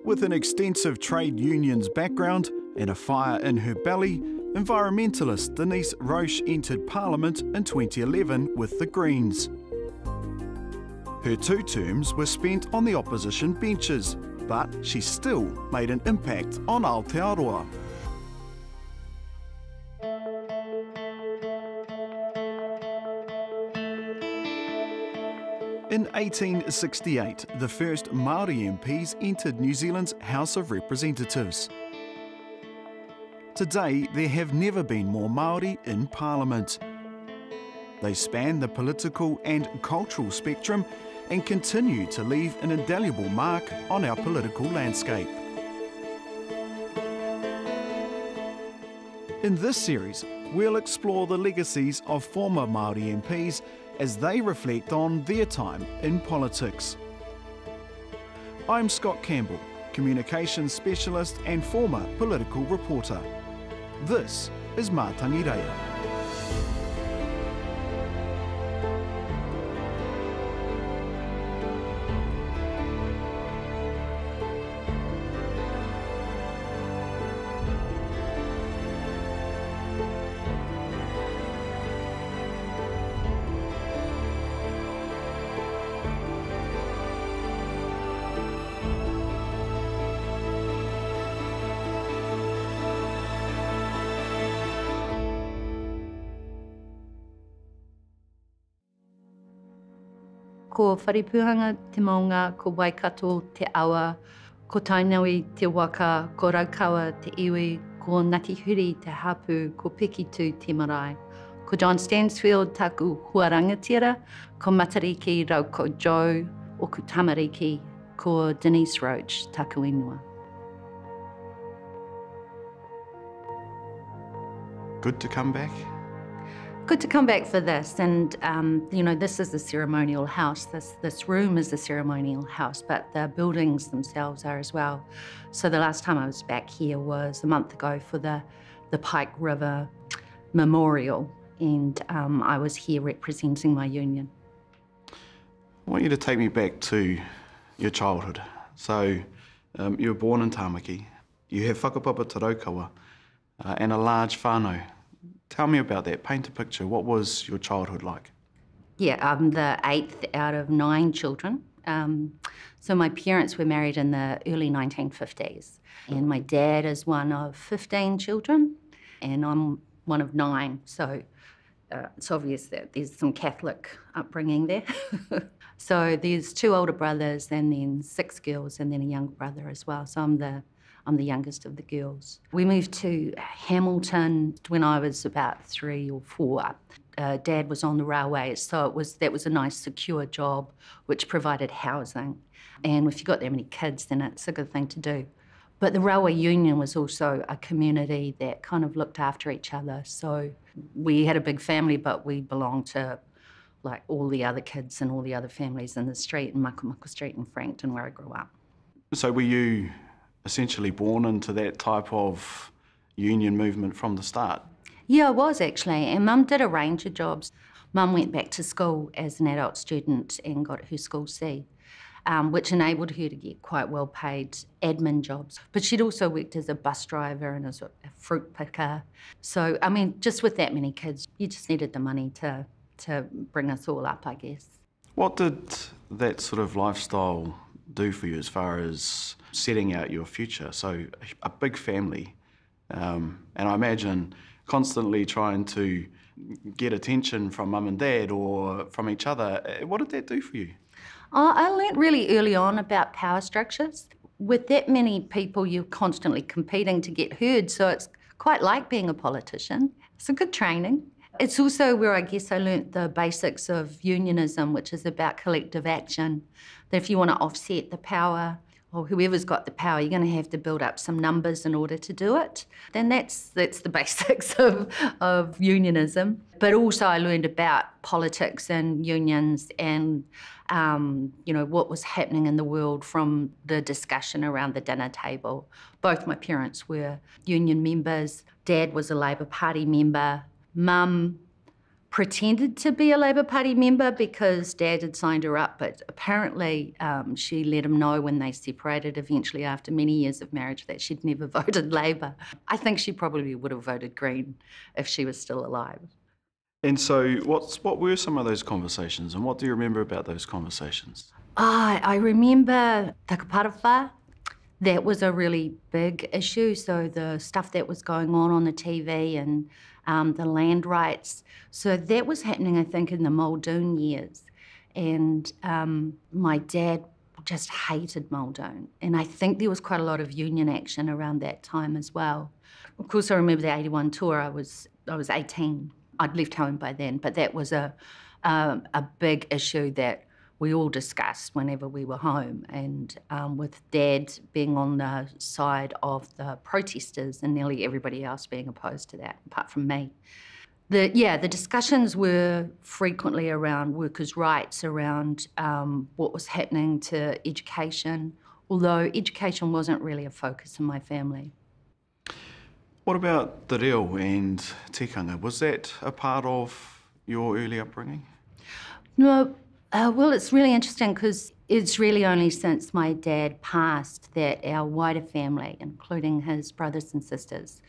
With an extensive trade unions background and a fire in her belly, environmentalist Denise Roche entered Parliament in 2011 with the Greens. Her 2 terms were spent on the opposition benches, but she still made an impact on Aotearoa. In 1868, the first Māori MPs entered New Zealand's House of Representatives. Today, there have never been more Māori in Parliament. They span the political and cultural spectrum and continue to leave an indelible mark on our political landscape. In this series, we'll explore the legacies of former Māori MPs as they reflect on their time in politics. I'm Scott Campbell, communications specialist and former political reporter. This is Matangireia. Ko wharipuhanga te maunga, ko waikato te awa, ko tainui te waka, ko raukawa te iwi, ko Ngati Huri te hapu, ko Pikitu te marae. Ko John Stansfield taku huarangatira, ko Matariki rau ko Joe, o ko Tamariki, ko Denise Roche taku inua. Good to come back. Good to come back for this, and you know, this is the ceremonial house. This room is the ceremonial house, but the buildings themselves are as well. So the last time I was back here was a month ago for the Pike River Memorial, and I was here representing my union. I want you to take me back to your childhood. So you were born in Tāmaki. You have whakapapa te raukawa and a large whānau. Tell me about that. Paint a picture. What was your childhood like? Yeah, I'm the 8th out of 9 children. So my parents were married in the early 1950s. And my dad is one of 15 children, and I'm one of 9. So it's obvious that there's some Catholic upbringing there. So there's 2 older brothers and then 6 girls and then a younger brother as well. So I'm the youngest of the girls. We moved to Hamilton when I was about 3 or 4. Dad was on the railways, so that was a nice secure job which provided housing. And if you've got that many kids, then it's a good thing to do. But the railway union was also a community that kind of looked after each other. So we had a big family, but we belonged to like all the other kids and all the other families in the street, in Makumako Street in Frankton, where I grew up. So were you essentially born into that type of union movement from the start? Yeah, I was actually, and Mum did a range of jobs. Mum went back to school as an adult student and got her school C, which enabled her to get quite well-paid admin jobs. But she'd also worked as a bus driver and as a fruit picker. So, I mean, just with that many kids, you just needed the money to bring us all up, I guess. What did that sort of lifestyle do for you as far as setting out your future? So a big family, and I imagine constantly trying to get attention from mum and dad or from each other. What did that do for you? I learnt really early on about power structures. With that many people, you're constantly competing to get heard, so it's quite like being a politician. It's a good training. It's also where I guess I learnt the basics of unionism, which is about collective action. That if you want to offset the power, or whoever's got the power, you're going to have to build up some numbers in order to do it. Then that's the basics of unionism. But also I learned about politics and unions and you know, what was happening in the world from the discussion around the dinner table. Both my parents were union members. Dad was a Labour Party member. Mum pretended to be a Labour Party member because Dad had signed her up, but apparently she let him know when they separated eventually after many years of marriage that she'd never voted Labour. I think she probably would have voted Green if she was still alive. And so what were some of those conversations, and what do you remember about those conversations? I remember takaparawa. That was a really big issue, so the stuff that was going on the TV and the land rights. So that was happening, I think, in the Muldoon years. And my dad just hated Muldoon. And I think there was quite a lot of union action around that time as well. Of course, I remember the 81 tour. I was 18. I'd left home by then, but that was a big issue that we all discussed whenever we were home, and with Dad being on the side of the protesters and nearly everybody else being opposed to that, apart from me. The discussions were frequently around workers' rights, around what was happening to education, although education wasn't really a focus in my family. What about te reo and tikanga? Was that a part of your early upbringing? No. Well, it's really interesting because it's really only since my dad passed that our wider family, including his brothers and sisters,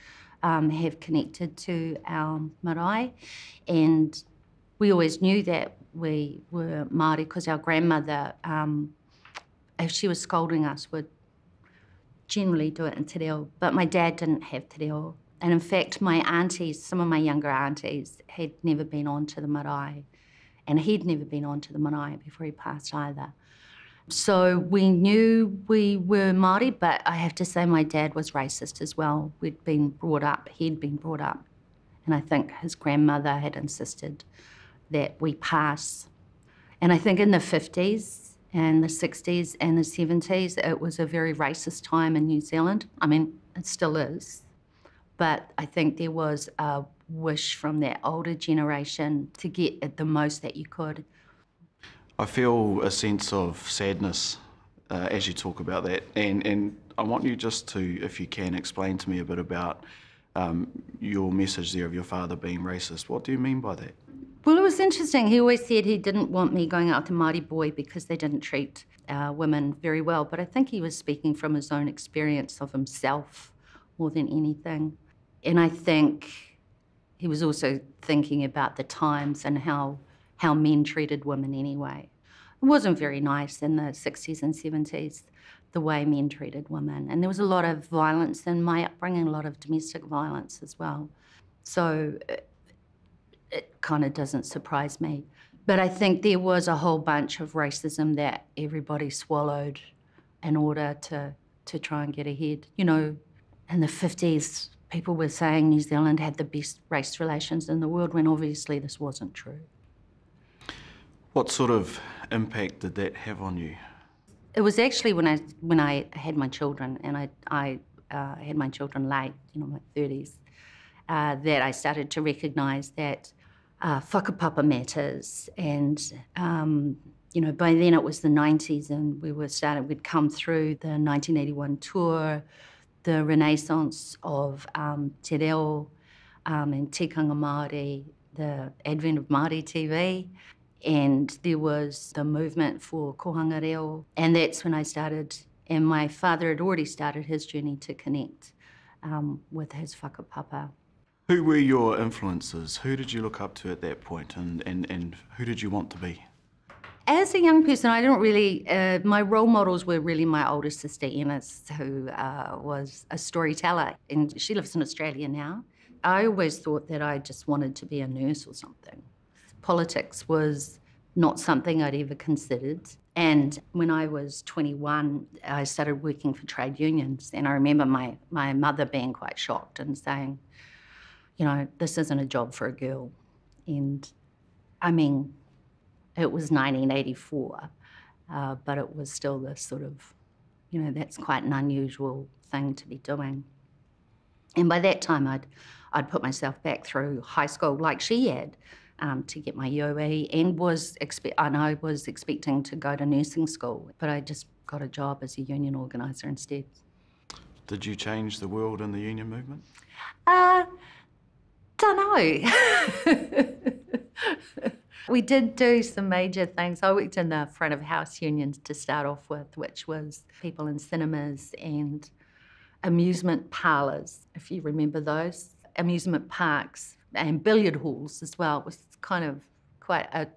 have connected to our marae. And we always knew that we were Māori because our grandmother, if she was scolding us, would generally do it in te reo. But my dad didn't have te reo. And in fact, my aunties, some of my younger aunties, had never been on to the marae. And he'd never been on to the marae before he passed either. So we knew we were Māori, but I have to say my dad was racist as well. He'd been brought up, and I think his grandmother had insisted that we pass. And I think in the 50s and the 60s and the 70s, it was a very racist time in New Zealand. I mean, it still is. But I think there was a wish from that older generation to get at the most that you could. I feel a sense of sadness as you talk about that, and I want you just to, if you can, explain to me a bit about your message there of your father being racist. What do you mean by that? Well, it was interesting. He always said he didn't want me going out with a Māori boy because they didn't treat women very well, but I think he was speaking from his own experience of himself more than anything. And I think he was also thinking about the times and how men treated women anyway. It wasn't very nice in the 60s and 70s, the way men treated women. And there was a lot of violence in my upbringing, a lot of domestic violence as well. So it kind of doesn't surprise me. But I think there was a whole bunch of racism that everybody swallowed in order to try and get ahead. You know, in the 50s, people were saying New Zealand had the best race relations in the world when obviously this wasn't true. What sort of impact did that have on you? It was actually when I had my children, and I had my children late, you know, my 30s, that I started to recognise that whakapapa matters. And, you know, by then it was the 90s and we'd come through the 1981 tour, the renaissance of te reo and tikanga Māori, the advent of Māori TV, and there was the movement for kohanga reo. And that's when I started, and my father had already started his journey to connect with his whakapapa. Who were your influences? Who did you look up to at that point, and who did you want to be? As a young person, I didn't really, my role models were really my older sister, Ennis, who was a storyteller, and she lives in Australia now. I always thought that I just wanted to be a nurse or something. Politics was not something I'd ever considered. And when I was 21, I started working for trade unions, and I remember my mother being quite shocked and saying, you know, this isn't a job for a girl. And I mean, it was 1984, but it was still this sort of, you know, that's quite an unusual thing to be doing. And by that time, I'd put myself back through high school like she had to get my UE, and I was expecting to go to nursing school, but I just got a job as a union organiser instead. Did you change the world in the union movement? Don't know. We did do some major things. I worked in the front of house unions to start off with, which was people in cinemas and amusement parlours, if you remember those. Amusement parks and billiard halls as well. It was kind of quite a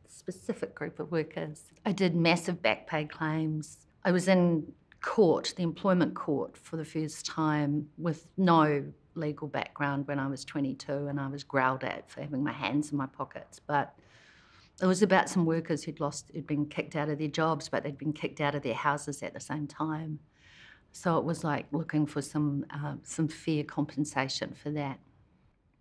specific group of workers. I did massive back pay claims. I was in court, the employment court, for the first time with no legal background when I was 22, and I was growled at for having my hands in my pockets. But it was about some workers who'd been kicked out of their jobs, but they'd been kicked out of their houses at the same time. So it was like looking for some fair compensation for that.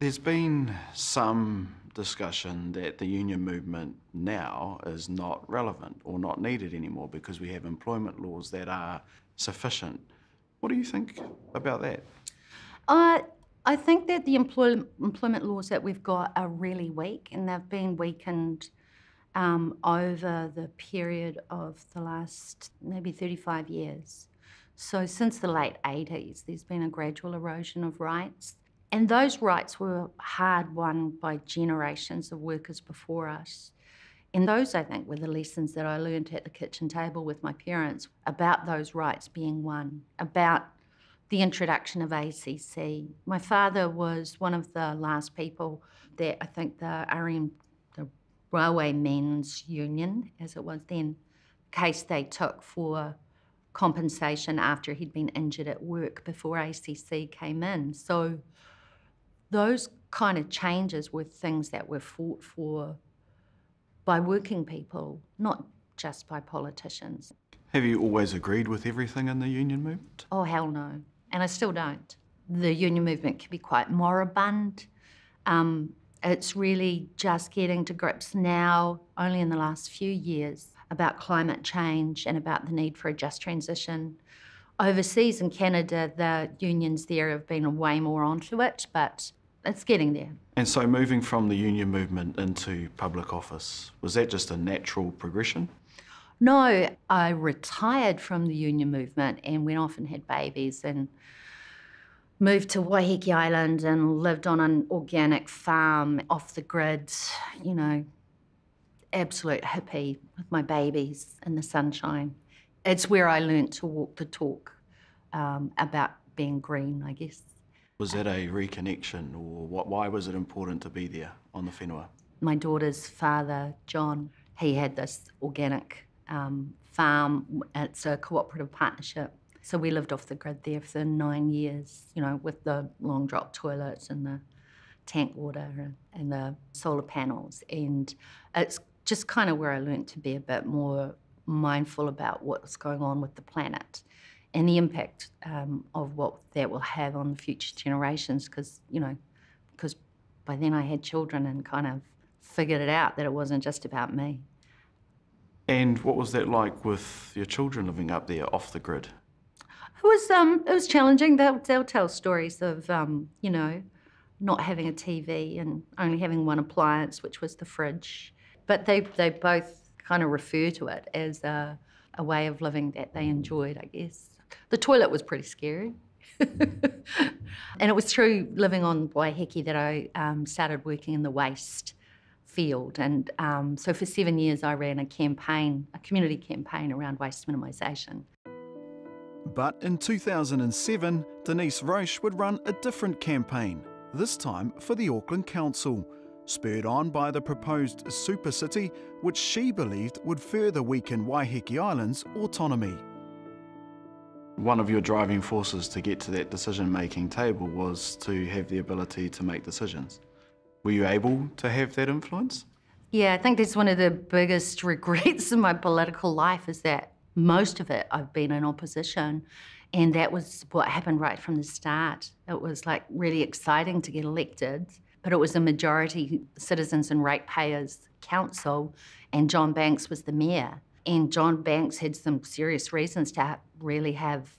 There's been some discussion that the union movement now is not relevant or not needed anymore because we have employment laws that are sufficient. What do you think about that? I think that the employment laws that we've got are really weak, and they've been weakened over the period of the last maybe 35 years. So since the late 80s, there's been a gradual erosion of rights. And those rights were hard won by generations of workers before us. And those, I think, were the lessons that I learned at the kitchen table with my parents about those rights being won, about the introduction of ACC. My father was one of the last people that I think the Railway Men's Union, as it was then, case they took for compensation after he'd been injured at work before ACC came in. So those kind of changes were things that were fought for by working people, not just by politicians. Have you always agreed with everything in the union movement? Oh, hell no. And I still don't. The union movement can be quite moribund. It's really just getting to grips now, only in the last few years, about climate change and about the need for a just transition. Overseas in Canada, the unions there have been way more onto it, but it's getting there. And so moving from the union movement into public office, was that just a natural progression? No, I retired from the union movement and went off and had babies and moved to Waiheke Island and lived on an organic farm off the grid, you know, absolute hippie with my babies in the sunshine. It's where I learnt to walk the talk about being green, I guess. Was that a reconnection, or why was it important to be there on the whenua? My daughter's father, John, he had this organic farm. It's a cooperative partnership. So we lived off the grid there for 9 years, you know, with the long drop toilets and the tank water and the solar panels. And it's just kind of where I learnt to be a bit more mindful about what's going on with the planet and the impact of what that will have on the future generations, because by then I had children and kind of figured it out that it wasn't just about me. And what was that like with your children living up there off the grid? It was challenging. They'll tell stories of, not having a TV and only having one appliance, which was the fridge. But they both kind of refer to it as a way of living that they enjoyed, I guess. The toilet was pretty scary. And it was through living on Waiheke that I started working in the waste field. And so for 7 years I ran a community campaign around waste minimisation. But in 2007, Denise Roche would run a different campaign, this time for the Auckland Council, spurred on by the proposed super city, which she believed would further weaken Waiheke Island's autonomy. One of your driving forces to get to that decision-making table was to have the ability to make decisions. Were you able to have that influence? Yeah, I think that's one of the biggest regrets in my political life, is that most of it I've been in opposition, and that was what happened right from the start. It was like really exciting to get elected, but it was a majority citizens and ratepayers council, and John Banks was the mayor. And John Banks had some serious reasons to really have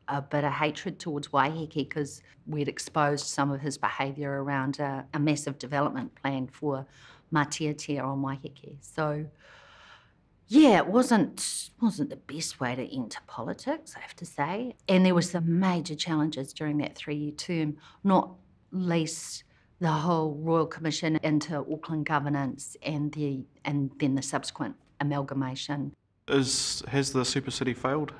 a bit of hatred towards Waiheke, because we'd exposed some of his behaviour around a massive development plan for Mātiatia on Waiheke. So yeah, it wasn't the best way to enter politics, I have to say. And there were some major challenges during that 3-year term, not least the whole Royal Commission into Auckland governance and then the subsequent amalgamation. Has the super city failed?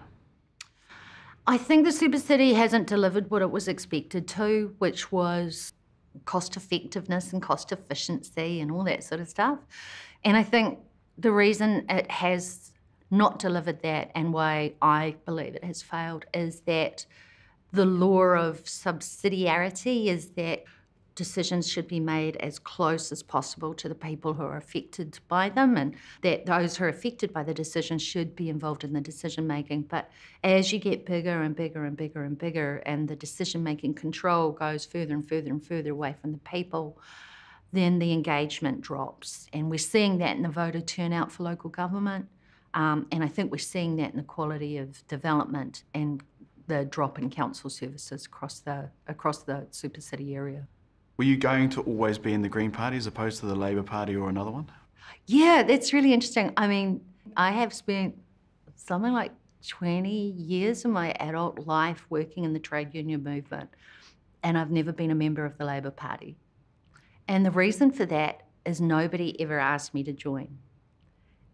I think the super city hasn't delivered what it was expected to, which was cost effectiveness and cost efficiency and all that sort of stuff. And I think the reason it has not delivered that, and why I believe it has failed, is that the law of subsidiarity is that decisions should be made as close as possible to the people who are affected by them, and that those who are affected by the decision should be involved in the decision making. But as you get bigger and bigger and bigger and bigger, and the decision making control goes further and further and further away from the people, then the engagement drops. And we're seeing that in the voter turnout for local government, and I think we're seeing that in the quality of development and the drop in council services across the super city area. Were you going to always be in the Green Party as opposed to the Labour Party or another one? Yeah, that's really interesting. I mean, I have spent something like 20 years of my adult life working in the trade union movement, and I've never been a member of the Labour Party. And the reason for that is nobody ever asked me to join.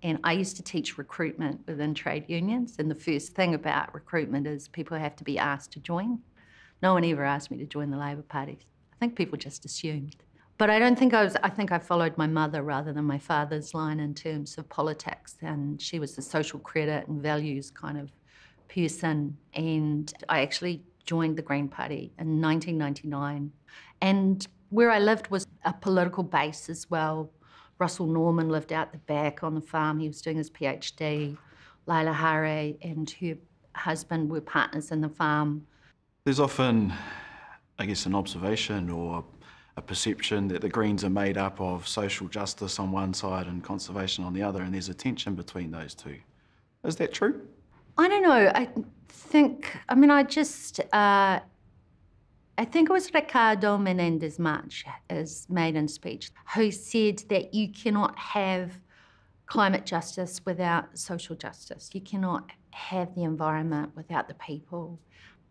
And I used to teach recruitment within trade unions, and the first thing about recruitment is people have to be asked to join. No one ever asked me to join the Labour Party. I think people just assumed. But I don't think I think I followed my mother rather than my father's line in terms of politics, and she was a social credit and values kind of person. And I actually joined the Green Party in 1999. And where I lived was a political base as well. Russell Norman lived out the back on the farm. He was doing his PhD. Leila Hare and her husband were partners in the farm. There's often, I guess, an observation or a perception that the Greens are made up of social justice on one side and conservation on the other, and there's a tension between those two. Is that true? I don't know. I think it was Ricardo Menendez March, his maiden speech, who said that you cannot have climate justice without social justice. You cannot have the environment without the people.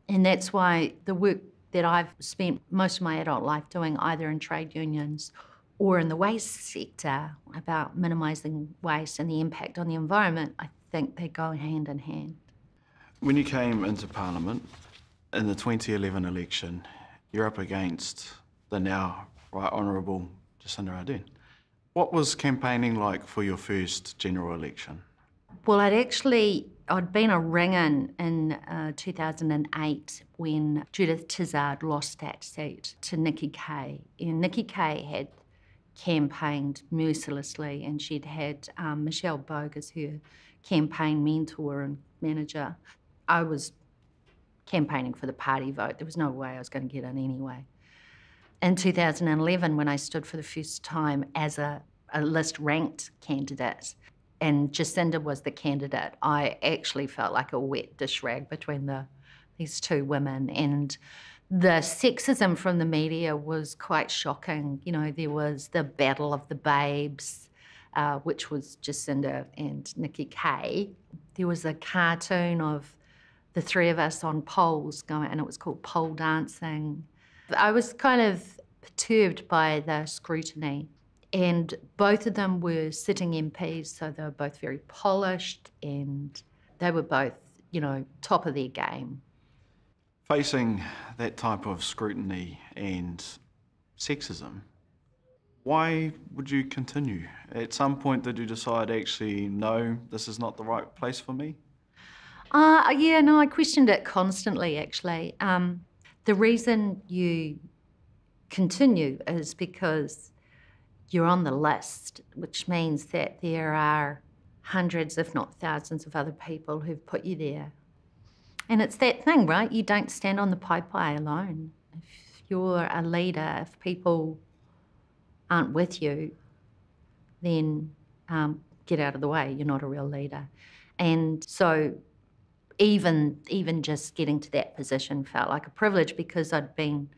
And that's why the work that I've spent most of my adult life doing, either in trade unions or in the waste sector, about minimising waste and the impact on the environment, I think they go hand in hand. When you came into Parliament in the 2011 election, you're up against the now Right Honourable Jacinda Ardern. What was campaigning like for your first general election? Well, I'd been a ring-in in 2008 when Judith Tizard lost that seat to Nikki Kay. And Nikki Kay had campaigned mercilessly, and she'd had Michelle Bogue as her campaign mentor and manager. I was campaigning for the party vote. There was no way I was going to get in anyway. In 2011, when I stood for the first time as a list-ranked candidate, and Jacinda was the candidate, I actually felt like a wet dish rag between these two women. And the sexism from the media was quite shocking. You know, there was the Battle of the Babes, which was Jacinda and Nikki Kay. There was a cartoon of the three of us on poles going, and it was called pole dancing. I was kind of perturbed by the scrutiny, and both of them were sitting MPs, so they were both very polished, and they were both, you know, top of their game. Facing that type of scrutiny and sexism, why would you continue? At some point, did you decide, actually, no, this is not the right place for me? Yeah, no, I questioned it constantly, actually. The reason you continue is because you're on the list, which means that there are hundreds, if not thousands, of other people who've put you there. And it's that thing, right? You don't stand on the pipeline alone. If you're a leader, if people aren't with you, then get out of the way. You're not a real leader. And so even just getting to that position felt like a privilege, because I'd been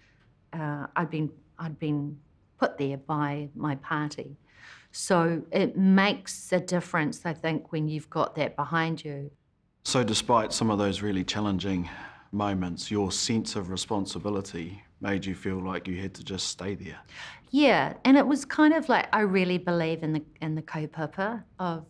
put there by my party. So it makes a difference, I think, when you've got that behind you. So despite some of those really challenging moments, your sense of responsibility made you feel like you had to just stay there? Yeah, and it was kind of like I really believe in the kaupapa of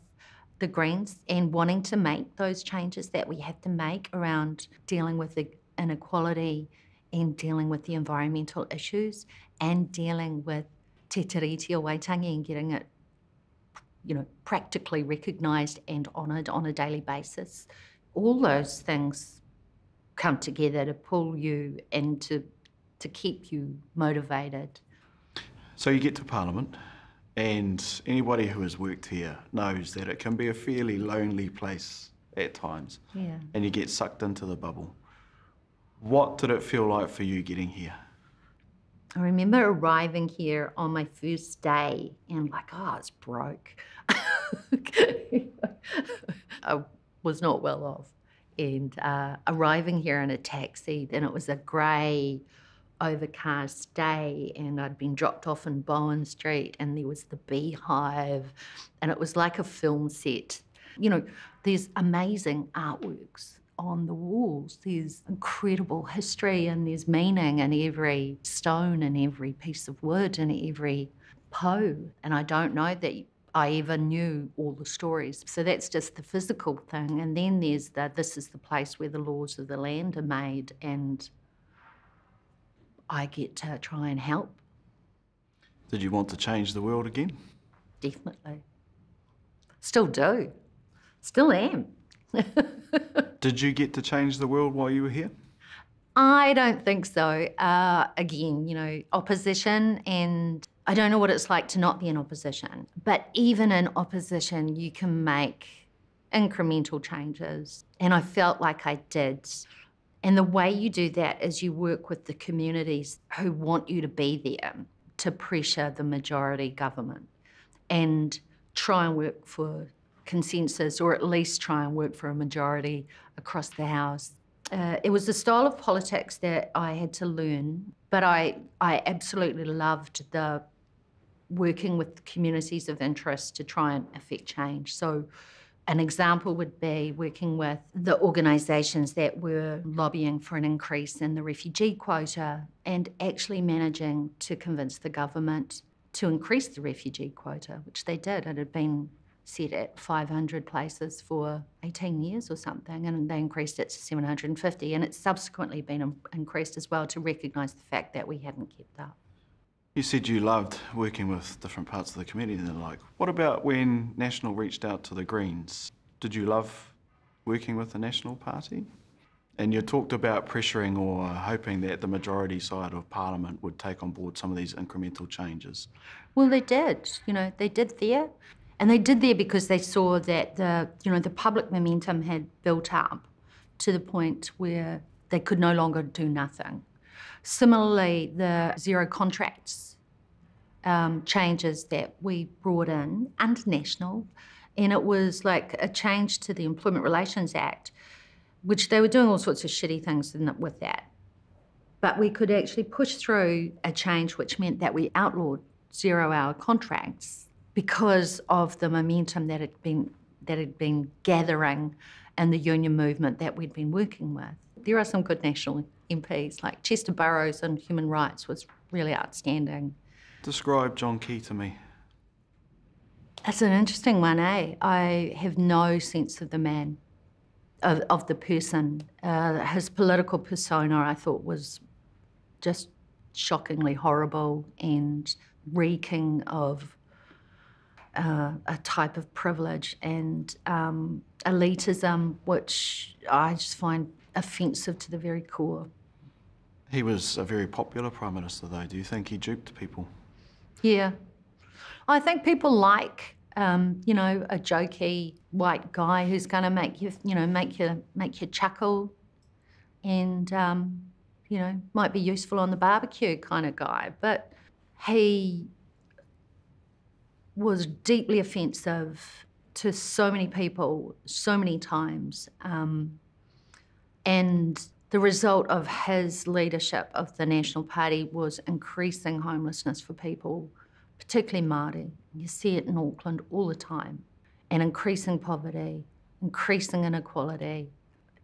the Greens and wanting to make those changes that we have to make around dealing with the inequality and dealing with the environmental issues and dealing with te tiriti o Waitangi and getting it, practically recognised and honoured on a daily basis. All those things come together to pull you and to keep you motivated. So you get to Parliament, and anybody who has worked here knows that it can be a fairly lonely place at times. Yeah. And you get sucked into the bubble. What did it feel like for you getting here? I remember arriving here on my first day and I was broke. I was not well off. And arriving here in a taxi, then it was a grey, overcast day, and I'd been dropped off in Bowen Street, and there was the beehive, and it was like a film set. There's amazing artworks on the walls. There's incredible history, and there's meaning in every stone and every piece of wood and every po. And I don't know that I ever knew all the stories. So that's just the physical thing. And then there's this is the place where the laws of the land are made, and I get to try and help. Did you want to change the world again? Definitely. Still do. Still am. Did you get to change the world while you were here? I don't think so. Again, opposition, and I don't know what it's like to not be in opposition. But even in opposition, you can make incremental changes. And I felt like I did. And the way you do that is you work with the communities who want you to be there to pressure the majority government and try and work for consensus, or at least try and work for a majority across the House. It was a style of politics that I had to learn, but I absolutely loved the working with communities of interest to try and affect change. So an example would be working with the organisations that were lobbying for an increase in the refugee quota and actually managing to convince the government to increase the refugee quota, which they did. It had been set at 500 places for 18 years or something, and they increased it to 750, and it's subsequently been increased as well to recognise the fact that we hadn't kept up. You said you loved working with different parts of the community and the like. What about when National reached out to the Greens? Did you love working with the National Party? And you talked about pressuring or hoping that the majority side of Parliament would take on board some of these incremental changes. Well, they did. They did there. And they did there because they saw that the public momentum had built up to the point where they could no longer do nothing. Similarly, the zero contracts changes that we brought in under National, and it was like a change to the Employment Relations Act, which they were doing all sorts of shitty things with that. But we could actually push through a change which meant that we outlawed zero-hour contracts because of the momentum that had been gathering and the union movement that we'd been working with. There are some good National MPs, like Chester Burrows in human rights was really outstanding. Describe John Key to me. It's an interesting one, eh? I have no sense of the man, of the person. His political persona, I thought, was just shockingly horrible and reeking of a type of privilege and elitism, which I just find offensive to the very core. He was a very popular Prime Minister, though. Do you think he duped people? Yeah. I think people like, a jokey white guy who's going to make you chuckle and, might be useful on the barbecue kind of guy. But he was deeply offensive to so many people, so many times. And the result of his leadership of the National Party was increasing homelessness for people, particularly Māori. You see it in Auckland all the time. And increasing poverty, increasing inequality,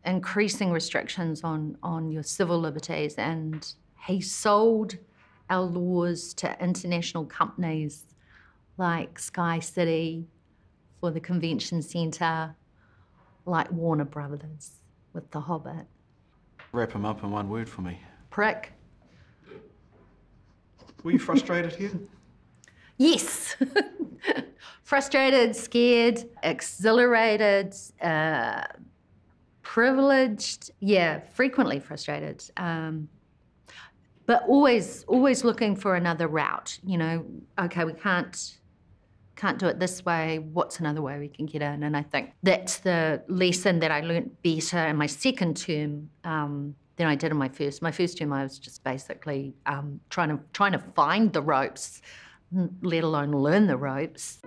increasing restrictions on your civil liberties. And He sold our laws to international companies like Sky City for the convention centre, like Warner Brothers with The Hobbit. Wrap him up in one word for me. Prick. Were you frustrated here? Yes. Frustrated, scared, exhilarated, privileged. Yeah, frequently frustrated. But always looking for another route. You know, okay, we can't do it this way. What's another way we can get in? And I think that's the lesson that I learnt better in my second term than I did in my first. My first term, I was just basically trying to find the ropes, let alone learn the ropes.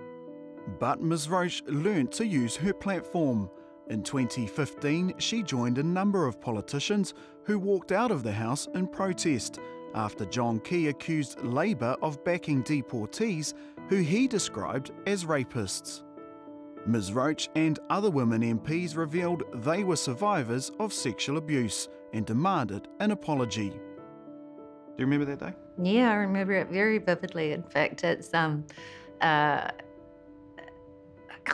But Ms Roche learnt to use her platform. In 2015, she joined a number of politicians who walked out of the House in protest after John Key accused Labour of backing deportees who he described as rapists. Ms Roche and other women MPs revealed they were survivors of sexual abuse and demanded an apology. Do you remember that day? Yeah, I remember it very vividly. In fact, it's kind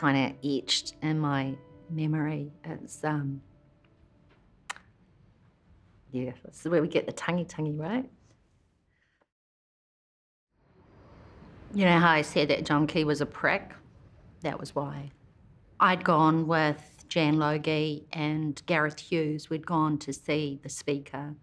of etched in my memory. It's yeah, this is where we get the tangi, right? You know how I said that John Key was a prick? That was why. I'd gone with Jan Logie and Gareth Hughes. We'd gone to see the Speaker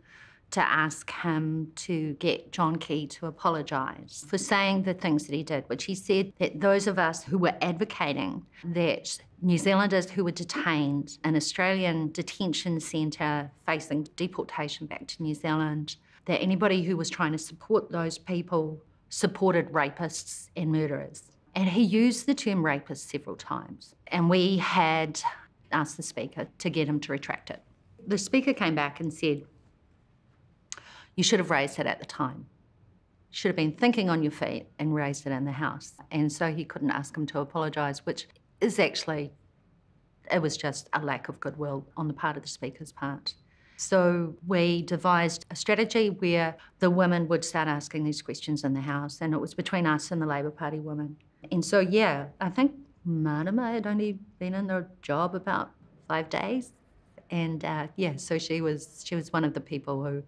to ask him to get John Key to apologise for saying the things that he did, which he said that those of us who were advocating that New Zealanders who were detained in Australian detention centre facing deportation back to New Zealand, that anybody who was trying to support those people supported rapists and murderers. And he used the term rapist several times. And we had asked the Speaker to get him to retract it. The Speaker came back and said, you should have raised it at the time. You should have been thinking on your feet and raised it in the House. And so he couldn't ask him to apologise, which is actually, it was just a lack of goodwill on the part of the Speaker's part. So we devised a strategy where the women would start asking these questions in the House, and it was between us and the Labour Party women. And so, yeah, I think Marama had only been in the job about 5 days. And yeah, so she was one of the people who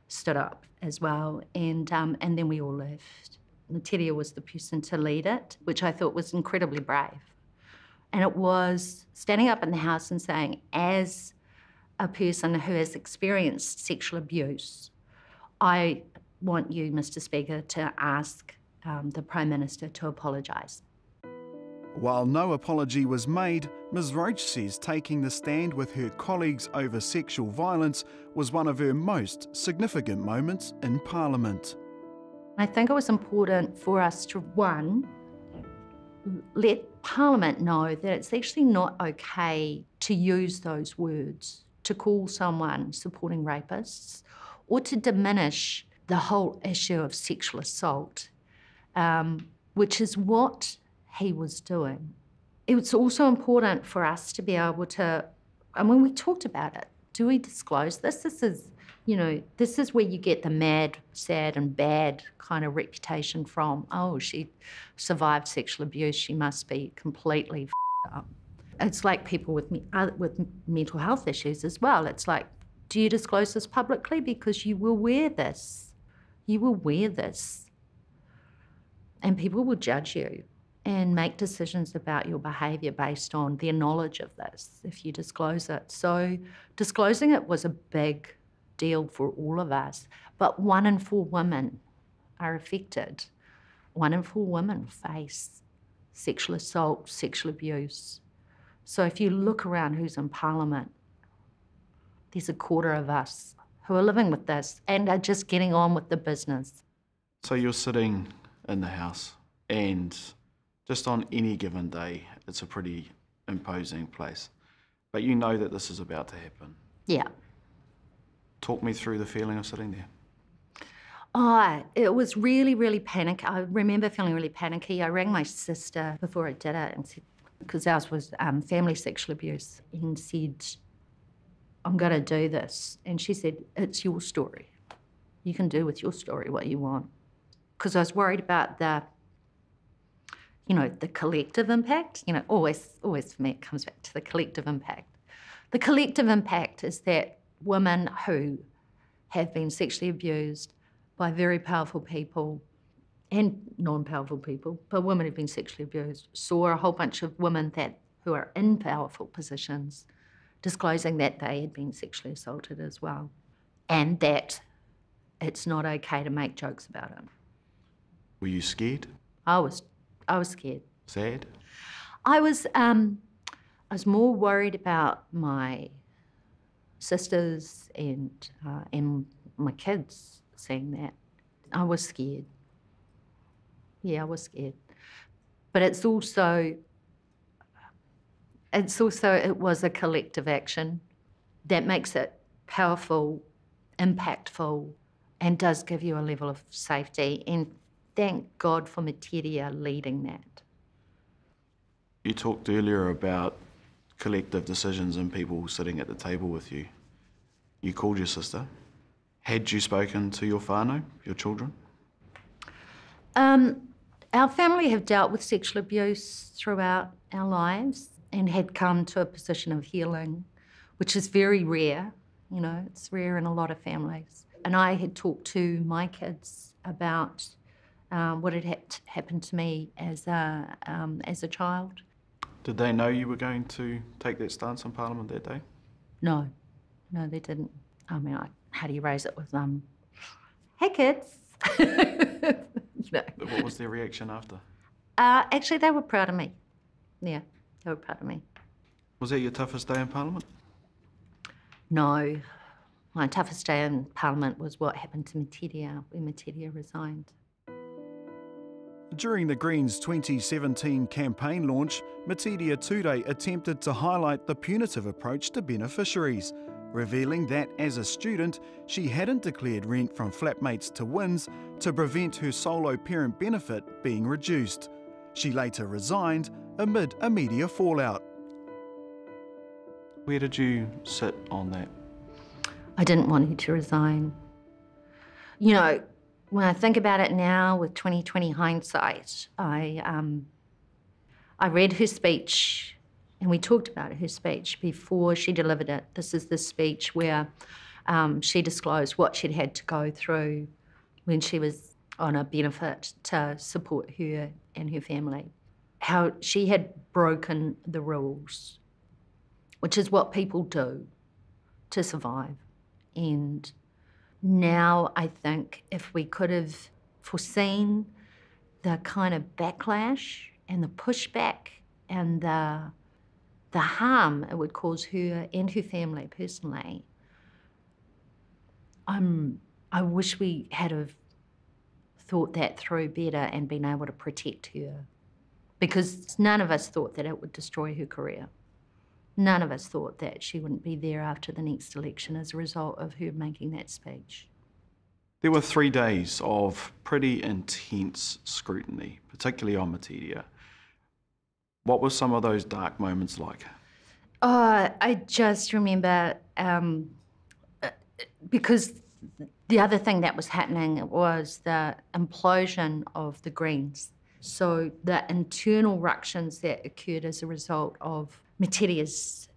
stood up as well. And then we all left. Nateria was the person to lead it, which I thought was incredibly brave. And it was standing up in the House and saying, as a person who has experienced sexual abuse, I want you, Mr. Speaker, to ask the Prime Minister to apologise. While no apology was made, Ms Roche says taking the stand with her colleagues over sexual violence was one of her most significant moments in Parliament. I think it was important for us to, one, let Parliament know that it's actually not okay to use those words, to call someone supporting rapists, or to diminish the whole issue of sexual assault, which is what he was doing. It was also important for us to be able to, and when we talked about it, do we disclose this? This is, you know, this is where you get the mad, sad and bad kind of reputation from. Oh, she survived sexual abuse, she must be completely up. It's like people with mental health issues as well. It's like, do you disclose this publicly? Because you will wear this. You will wear this. And people will judge you and make decisions about your behaviour based on their knowledge of this if you disclose it. So disclosing it was a big deal for all of us. But 1 in 4 women are affected. 1 in 4 women face sexual assault, sexual abuse. So if you look around who's in Parliament, there's a quarter of us who are living with this and are just getting on with the business. So you're sitting in the House, and just on any given day, it's a pretty imposing place. But you know that this is about to happen. Yeah. Talk me through the feeling of sitting there. Oh, it was really, really panicky. I remember feeling really panicky. I rang my sister before I did it and said, because ours was family sexual abuse, and said, I'm going to do this. And she said, it's your story. you can do with your story what you want. Because I was worried about the collective impact. Always for me it comes back to the collective impact. The collective impact is that women who have been sexually abused by very powerful people and non-powerful people, but women who've been sexually abused, saw a whole bunch of women who are in powerful positions disclosing that they had been sexually assaulted as well, and that it's not okay to make jokes about it. Were you scared? I was scared. Sad? I was more worried about my sisters and my kids seeing that. I was scared. Yeah, I was scared. But it was a collective action that makes it powerful, impactful, and does give you a level of safety. And thank God for Materia leading that. You talked earlier about collective decisions and people sitting at the table with you. You called your sister. Had you spoken to your whānau, your children? Our family have dealt with sexual abuse throughout our lives and had come to a position of healing, which is very rare. It's rare in a lot of families. And I had talked to my kids about what had happened to me as a child. Did they know you were going to take that stance in Parliament that day? No, they didn't. I mean, how do you raise it with them? Hey, kids. What was their reaction after? Actually, they were proud of me. Yeah, they were proud of me. Was that your toughest day in Parliament? No. My toughest day in Parliament was what happened to Materia, when Materia resigned. During the Greens' 2017 campaign launch, Materia Ture attempted to highlight the punitive approach to beneficiaries, revealing that as a student, she hadn't declared rent from flatmates to WINS to prevent her solo parent benefit being reduced. She later resigned amid a media fallout. Where did you sit on that? I didn't want her to resign. When I think about it now with 2020 hindsight, I read her speech and we talked about her speech before she delivered it. This is the speech where she disclosed what she'd had to go through when she was on a benefit to support her and her family. How she had broken the rules, which is what people do to survive. And now I think if we could have foreseen the kind of backlash and the pushback and the harm it would cause her and her family personally, I wish we had have thought that through better and been able to protect her. Because none of us thought that it would destroy her career. None of us thought that she wouldn't be there after the next election as a result of her making that speech. There were 3 days of pretty intense scrutiny, particularly on Materia. What were some of those dark moments like? Oh, I just remember, because the other thing that was happening was the implosion of the Greens. So the internal ructions that occurred as a result of Materia's,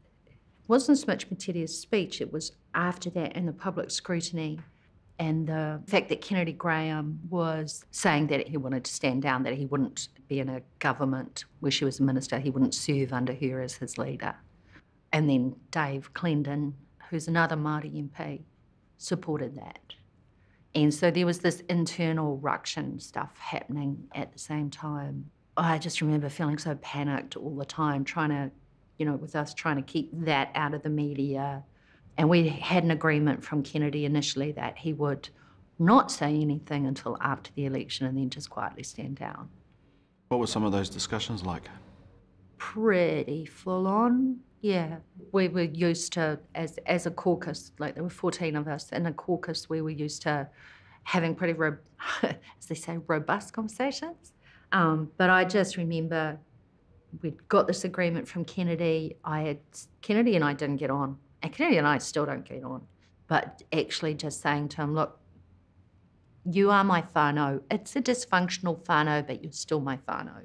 wasn't so much Materia's speech, it was after that and the public scrutiny and the fact that Kennedy Graham was saying that he wanted to stand down, that he wouldn't be in a government where she was a minister, he wouldn't serve under her as his leader. And then Dave Clendon, who's another Māori MP, supported that. And so there was this internal ruction stuff happening at the same time. I just remember feeling so panicked all the time, trying to, with us trying to keep that out of the media. And we had an agreement from Kennedy initially that he would not say anything until after the election and then just quietly stand down. What were some of those discussions like? Pretty full on, yeah. We were used to, as a caucus, like there were 14 of us in a caucus, we were used to having pretty, as they say, robust conversations. But I just remember we'd got this agreement from Kennedy. Kennedy and I didn't get on, and Kennedy and I still don't get on. But actually just saying to him, look, You are my whānau. It's a dysfunctional whānau, but you're still my whānau,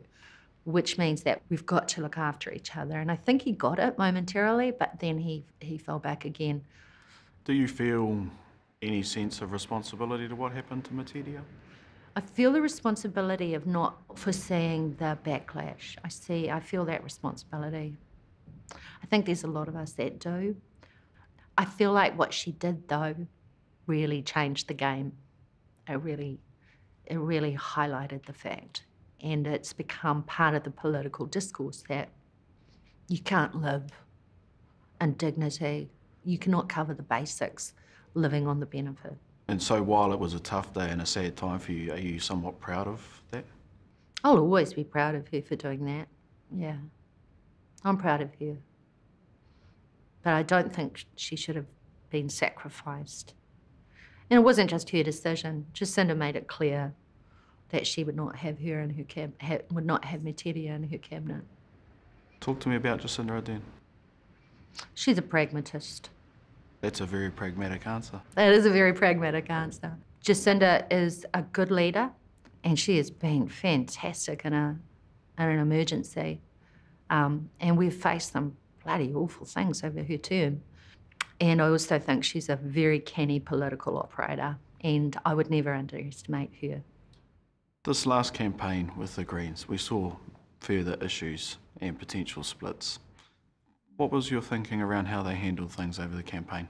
which means that we've got to look after each other. And I think he got it momentarily, but then he fell back again. Do you feel any sense of responsibility to what happened to Materia? I feel the responsibility of not foreseeing the backlash. I feel that responsibility. I think there's a lot of us that do. I feel like what she did, though, really changed the game. It really highlighted the fact. And it's become part of the political discourse that you can't live in dignity. You cannot cover the basics living on the benefit. And so while it was a tough day and a sad time for you, are you somewhat proud of that? I'll always be proud of her for doing that, yeah. I'm proud of her. But I don't think she should have been sacrificed. And it wasn't just her decision. Jacinda made it clear that she would not have her in her would not have Materia in her cabinet. Talk to me about Jacinda Ardern. She's a pragmatist. That's a very pragmatic answer. That is a very pragmatic answer. Jacinda is a good leader, and she has been fantastic in an emergency. And we've faced some bloody awful things over her term. And I also think she's a very canny political operator, and I would never underestimate her. This last campaign with the Greens, we saw further issues and potential splits. What was your thinking around how they handled things over the campaign?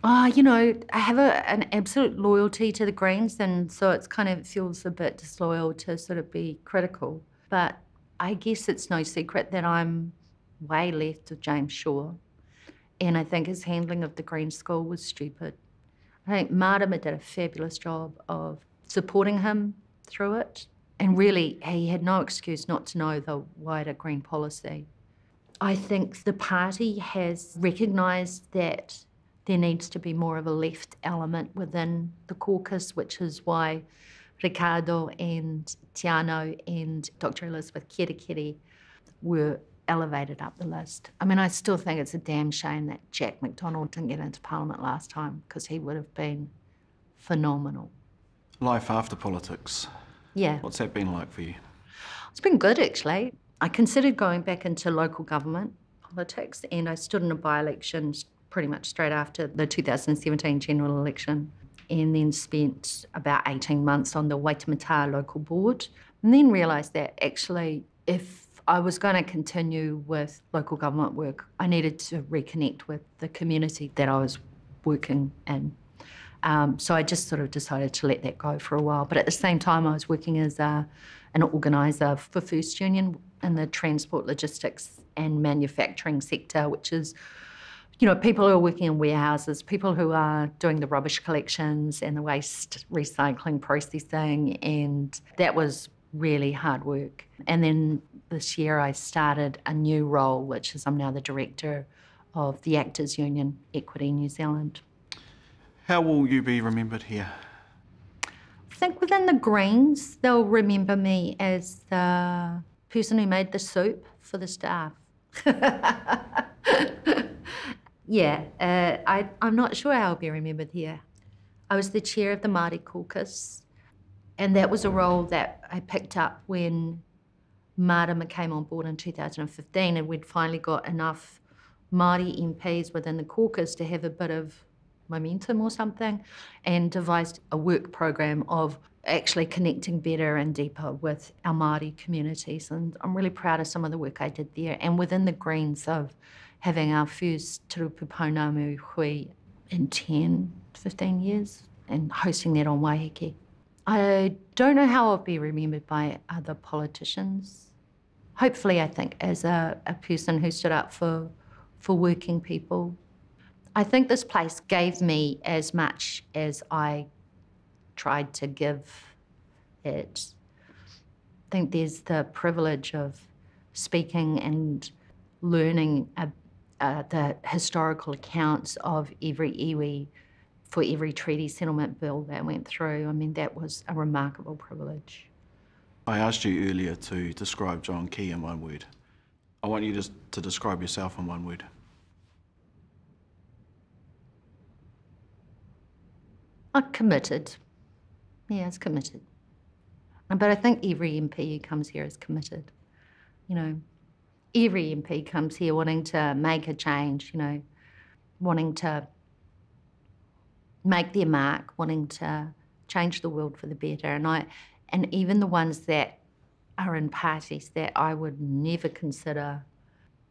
You know, I have an absolute loyalty to the Greens, and so it's kind of feels a bit disloyal to sort of be critical. But I guess it's no secret that I'm way left of James Shaw, and I think his handling of the Green School was stupid. I think Marama did a fabulous job of supporting him through it, and really he had no excuse not to know the wider Green policy. I think the party has recognised that there needs to be more of a left element within the caucus, which is why Ricardo and Tiano and Dr. Elizabeth Kerekere were elevated up the list. I mean, I still think it's a damn shame that Jack McDonald didn't get into Parliament last time, because he would have been phenomenal. Life after politics. Yeah. What's that been like for you? It's been good, actually. I considered going back into local government politics, and I stood in a by-election pretty much straight after the 2017 general election, and then spent about 18 months on the Waitemata local board, and then realised that actually if I was going to continue with local government work, I needed to reconnect with the community that I was working in. So I just sort of decided to let that go for a while. But at the same time, I was working as an organiser for First Union in the transport, logistics and manufacturing sector, which is, you know, people who are working in warehouses, people who are doing the rubbish collections and the waste recycling processing, and that was really hard work. And then this year I started a new role, which is I'm now the director of the Actors Union, Equity New Zealand. How will you be remembered here? I think within the Greens, they'll remember me as the person who made the soup for the staff. Yeah, I'm not sure how I'll be remembered here. I was the chair of the Māori caucus, and that was a role that I picked up when Marama came on board in 2015, and we'd finally got enough Māori MPs within the caucus to have a bit of momentum or something, and devised a work program of actually connecting better and deeper with our Māori communities. And I'm really proud of some of the work I did there. And within the Greens of having our first Turupu Pounamu hui in 10, 15 years and hosting that on Waiheke. I don't know how I'll be remembered by other politicians. Hopefully, I think, as a person who stood up for working people. I think this place gave me as much as I tried to give it. I think there's the privilege of speaking and learning the historical accounts of every iwi for every treaty settlement bill that went through. I mean, that was a remarkable privilege. I asked you earlier to describe John Key in one word. I want you to describe yourself in one word. I'm committed. Yeah, it's committed. But I think every MP who comes here is committed. You know, every MP comes here wanting to make a change, you know, wanting to make their mark, wanting to change the world for the better. And even the ones that are in parties that I would never consider,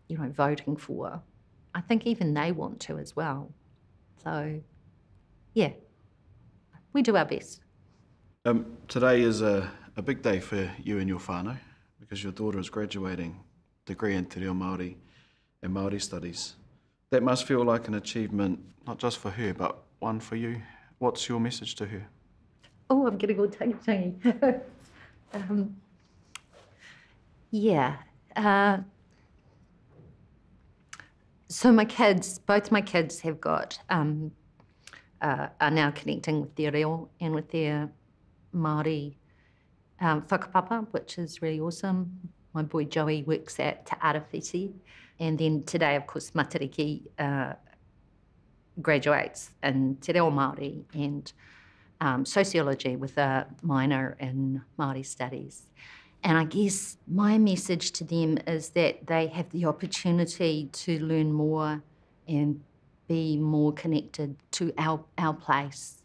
you know, voting for, I think even they want to as well. So, yeah, we do our best. Today is a big day for you and your whānau because your daughter is graduating degree in Te Reo Māori and Māori Studies. That must feel like an achievement, not just for her, but one for you. What's your message to her? Oh, I'm going to go tangi. Yeah. So my kids, both my kids have got, are now connecting with their reo and with their Māori whakapapa, which is really awesome. My boy Joey works at Te Arawhiti. And then today, of course, Matariki graduates in Te Reo Māori and sociology with a minor in Māori studies. And I guess my message to them is that they have the opportunity to learn more and be more connected to our place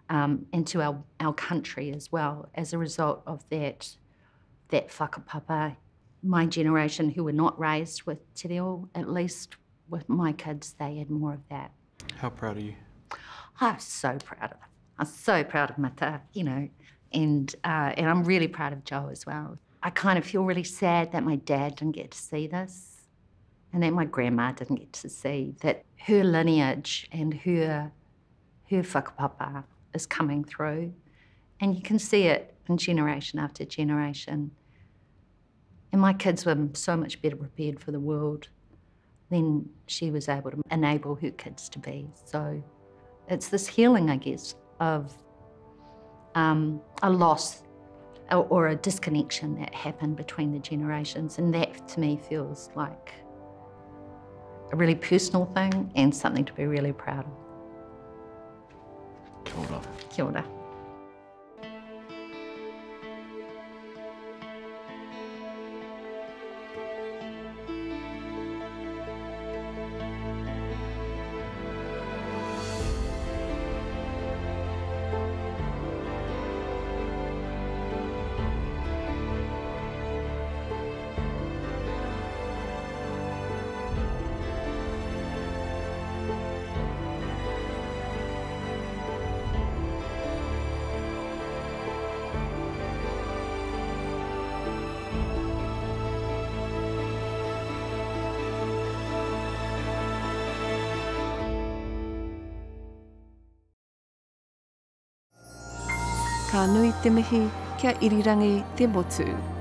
and to our country as well as a result of that whakapapa. My generation who were not raised with te reo, at least with my kids, they had more of that. How proud are you? I'm so proud of them. I'm so proud of Mata, you know, and I'm really proud of Joe as well. I kind of feel really sad that my dad didn't get to see this and that my grandma didn't get to see that her lineage and her whakapapa is coming through. And you can see it in generation after generation. And my kids were so much better prepared for the world than she was able to enable her kids to be. So it's this healing, I guess, of a loss or a disconnection that happened between the generations. And that, to me, feels like a really personal thing and something to be really proud of. Kia ora. Kia ora. Ka nui te mihi kia irirangi te motu.